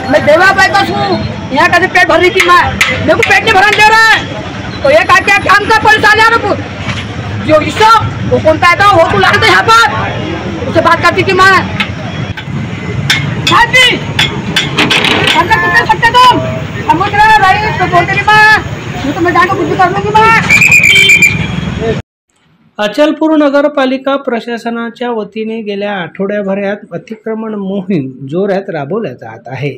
मैं देवा पैदा हूँ, यहाँ का पेट भर रही थी मैं, मेरे को पेट नहीं भरन दे रहा है। तो ये क्या काम का पैसा लिया मेरे को, जो इसो वो कौन पैदा हो तो लाते यहाँ पर, उससे बात करती थी मैं। हम लोग कुछ सकते तुम, हम लोग भाई तो बोलते नहीं मैं, तो मैं जाकर कुछ भी कर लूंगी मैं। अचलपूर नगरपालिका प्रशासनाच्या वतीने गेल्या आठवड्याभरात अतिक्रमण मोहीम जोरात राबवली जात आहे।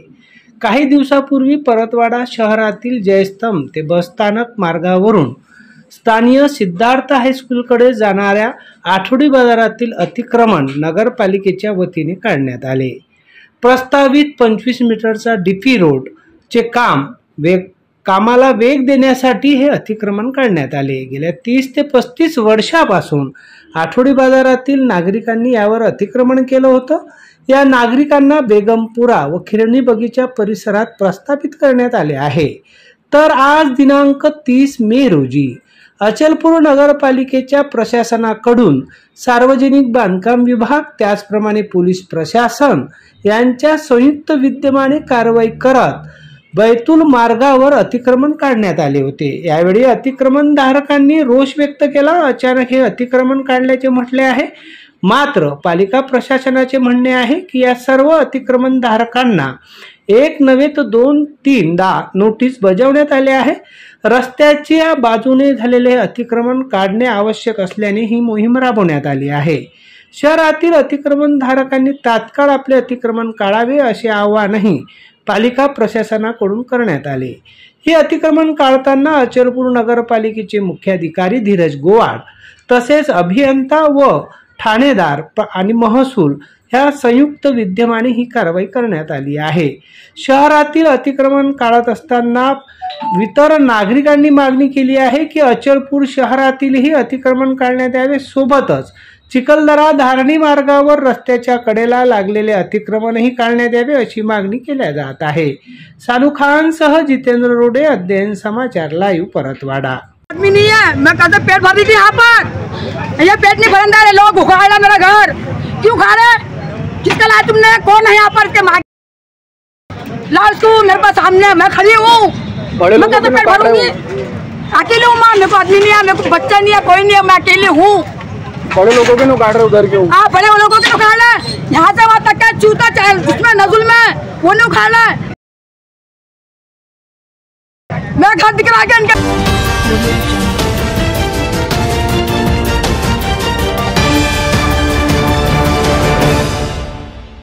काही दिवसापूर्वी परतवाडा शहरातील जयस्तंभ ते बसस्थानक मार्गावरून स्थानीय सिद्धार्थ हायस्कूलकडे जाणाऱ्या आठवडी बाजारातील अतिक्रमण नगरपालिकेच्या वतीने काढण्यात आले। प्रस्तावित 25 मीटरचा डीपी रोड चे कामाला वेग देण्यासाठी हे अतिक्रमण काढण्यात आले। गेल्या 30 ते 35 वर्षापासून आठवडी बाजारातील नागरिकांनी यावर अतिक्रमण केलं होतं। या नागरिकांना बेगमपुरा व खिरणी बगीचा परिसरात प्रस्थापित करण्यात आले आहे। तर आज दिनांक 30 मे रोजी अचलपूर नगरपालिकेच्या प्रशासनाकडून सार्वजनिक बांधकाम विभाग त्याचप्रमाणे पोलीस प्रशासन यांच्या संयुक्त विद्यमाने कारवाई करत बैतूल मार्गावर अतिक्रमण काढण्यात आले होते। यावेळी अतिक्रमण धारकांनी रोष व्यक्त केला। अचानक हे अतिक्रमण काढल्याचे म्हटले आहे। मात्र पालिका प्रशासनाचे म्हणणे आहे की या सर्व अतिक्रमण धारकांना एक नव्हे तर 2-3दा नोटीस बजावण्यात आले आहे। रस्त्याच्या बाजूने झालेले अतिक्रमण काढणे आवश्यक असल्याने ही मोहीम राबवण्यात आली आहे। शहरातील अतिक्रमण धारकांनी तात्काळ आपले अतिक्रमण काढावे असे आवाहनही पालिका प्रशासनाकडून करण्यात आले। हे अतिक्रमण काढताना अचलपूर नगरपालिकेचे मुख्याधिकारी धीरज गोवाड तसेच अभियंता व ठाणेदार आणि महसूल ह्या संयुक्त विद्यमाने ही कारवाई करण्यात आली आहे। शहरातील अतिक्रमण काढत असताना इतर नागरिकांनी मागणी केली आहे की अचलपूर शहरातीलही अतिक्रमण काढण्यात यावे। सोबतच चिखलदरा धारणी मार्गावर रस्त्याच्या कडेला लागलेले अतिक्रमणही काढण्यात यावे अशी मागणी केली जात आहे। सानू खान सह जितेंद्र रोडे, अध्ययन समाचार लाइव, परतवाड़ा। आदमी नहीं है, मैं कल पेट भर रही थी यहाँ पर, ये पेट नहीं भरन दे रहे लोग, भूखा है मेरा घर, क्यों खा रहे, किसका लाया तुमने, कौन है यहाँ पर, इसके माँ लाल तू मेरे पास सामने, मैं खड़ी हूँ, मैं कल पेट भरूंगी, अकेले हूँ माँ, मेरे को आदमी नहीं है, मेरे को बच्चा नहीं है, कोई नहीं है, मैं अकेले हूँ। बड़े लोगों के नो काट रहे उधर क्यों? हाँ बड़े लोगों के नो काट रहे, यहाँ से वहाँ तक का जूता चल उसमें नजुल में वो नो खा रहे, मैं घर दिखला के इनके